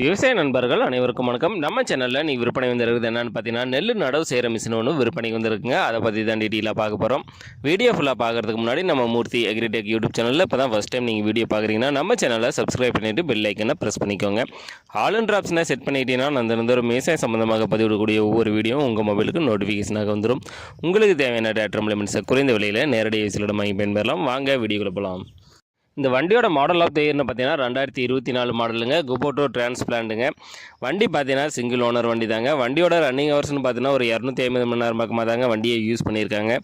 விவசாய நண்பர்கள் அனைவருக்கும் வணக்கம். நம்ம சேனலில் நீ விற்பனை வந்துருக்குது என்னென்னு பார்த்தீங்கன்னா, நெல் நடவு செய்கிற மிஷின் ஒன்று விற்பனைக்கு வந்துருக்குங்க. அதை பற்றி தான் டீட்டெயிலாக பார்க்க போகிறோம். வீடியோ ஃபுல்லாக பார்க்குறதுக்கு முன்னாடி நம்ம மூர்த்தி அக்ரிடெக் யூடியூப் சேனலில் இப்போ தான் ஃபஸ்ட் டைம் நீங்கள் வீடியோ பார்க்குறீங்கன்னா நம்ம சேனலை சப்ஸ்கிரைப் பண்ணிவிட்டு பெல் ஐக்கனை ப்ரெஸ் பண்ணிக்கோங்க. ஆல் ஆப்ஷனை செட் பண்ணிட்டீங்கன்னா அந்த ஒரு விவசாயம் சம்மந்தமாக பதிவிடக்கூடிய ஒவ்வொரு வீடியோவும் உங்கள் மொபைலுக்கு நோட்டிஃபிகேஷனாக வந்துடும். உங்களுக்கு தேவையான டேட்டா எலிமெண்ட்ஸை குறைந்த விலையில் நேரடி விசிலிடம் வாங்கி பயன்பெறலாம். வாங்க வீடியோக்குள்ள போகலாம். இந்த வண்டியோட மாடல் ஆஃப் த இயர்னு பார்த்தீங்கன்னா 2024 மாடலுங்க. குபோட்டோ டிரான்ஸ்பிளான்ட்டுங்க. வண்டி பார்த்தீங்கன்னா சிங்கிள் ஓனர் வண்டி தாங்க. வண்டியோட ரன்னிங் ஹவர்ஸ்னு பார்த்தீங்கன்னா ஒரு 250 மணி நேரம் பக்கமாக தாங்க வண்டியை யூஸ் பண்ணியிருக்காங்க.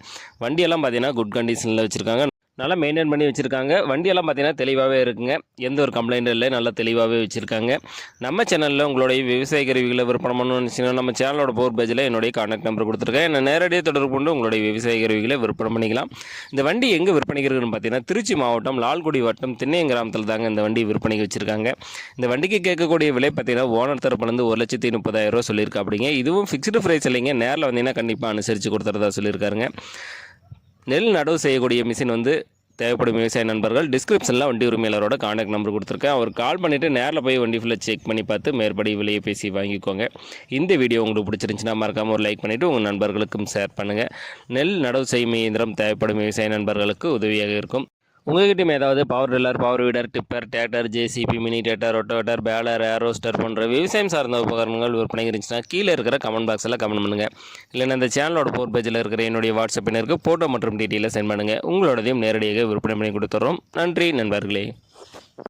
வண்டியெல்லாம் பார்த்தீங்கன்னா குட் கண்டிஷனில் வச்சுருக்காங்க. நல்லா மெயின்டைன் பண்ணி வச்சுருக்காங்க. வண்டியெல்லாம் பார்த்தீங்கன்னா தெளிவாகவே இருக்குங்க. எந்த ஒரு கம்ப்ளைண்ட்டும் இல்லை, நல்லா தெளிவாகவே வச்சுருக்காங்க. நம்ம சேனலில் உங்களுடைய விவசாய கருவிகளை விற்பனை பண்ணணும்னு நினச்சிங்கன்னா நம்ம சேனலோட போர் பேஜில் என்னுடைய கான்டாக்ட் நம்பர் கொடுத்துருக்கேன். என்ன நேரடியாக தொடர்பு கொண்டு உங்களுடைய விவசாய கருவிகளை விற்பனை பண்ணிக்கலாம். இந்த வண்டி எங்கே விற்பனைக்குன்னு பார்த்தீங்கன்னா திருச்சி மாவட்டம் லால்குடி வட்டம் திண்ணையம் கிராமத்தில் தாங்க இந்த வண்டி விற்பனைக்கு வச்சுருக்காங்க. இந்த வண்டிக்கு கேட்கக்கூடிய விலை பார்த்தீங்கன்னா ஓனர் தரப்புலேருந்து 1,30,30,000 சொல்லியிருக்கா அப்படிங்க. இதுவும் ஃபிக்ஸ்டு ப்ரைஸ் இல்லைங்க. நேரில் வந்தீங்கன்னா கண்டிப்பாக அனுசரித்து கொடுத்துறதா சொல்லியிருக்காருங்க. நெல் நடவு செய்யக்கூடிய மிஷின் தேவைப்படும் விவசாய நண்பர்கள் டிஸ்கிரிப்ஷனில் வண்டி உரிமையாளரோட கான்டாக்ட் நம்பர் கொடுத்துருக்கேன். அவர் கால் பண்ணிவிட்டு நேரில் போய் வண்டி ஃபுல்லாக செக் பண்ணி பார்த்து மேற்படி விலையை பேசி வாங்கிக்கோங்க. இந்த வீடியோ உங்களுக்கு பிடிச்சிருந்துச்சுன்னா மறக்காமல் ஒரு லைக் பண்ணிவிட்டு உங்கள் நண்பர்களுக்கும் ஷேர் பண்ணுங்கள். நெல் நடவு செய்யும் இயந்திரம் தேவைப்படும் விவசாய நண்பர்களுக்கு உதவியாக இருக்கும். உங்கள்கிட்டையும் ஏதாவது power tiller, power weeder, tipper, tractor, JCB, mini tractor, rotavator, baler, ஏரோஸ்டர் போன்ற விவசாயம் சார்ந்த உபகரணங்கள் விற்பனை இருந்துச்சுன்னா கீழே இருக்கிற கமெண்ட் பாக்ஸில் கமெண்ட் பண்ணுங்கள். இல்லைன்னா இந்த சேனலோட போர் பேஜில் இருக்கிற என்னுடைய வாட்ஸ்அப் எண்ணிற்கு ஃபோட்டோ மற்றும் டீட்டெயிலை சென்ட் பண்ணுங்கள். உங்களோடதையும் நேரடியாக விற்பனை பண்ணி கொடுத்துட்றோம். நன்றி நண்பர்களே.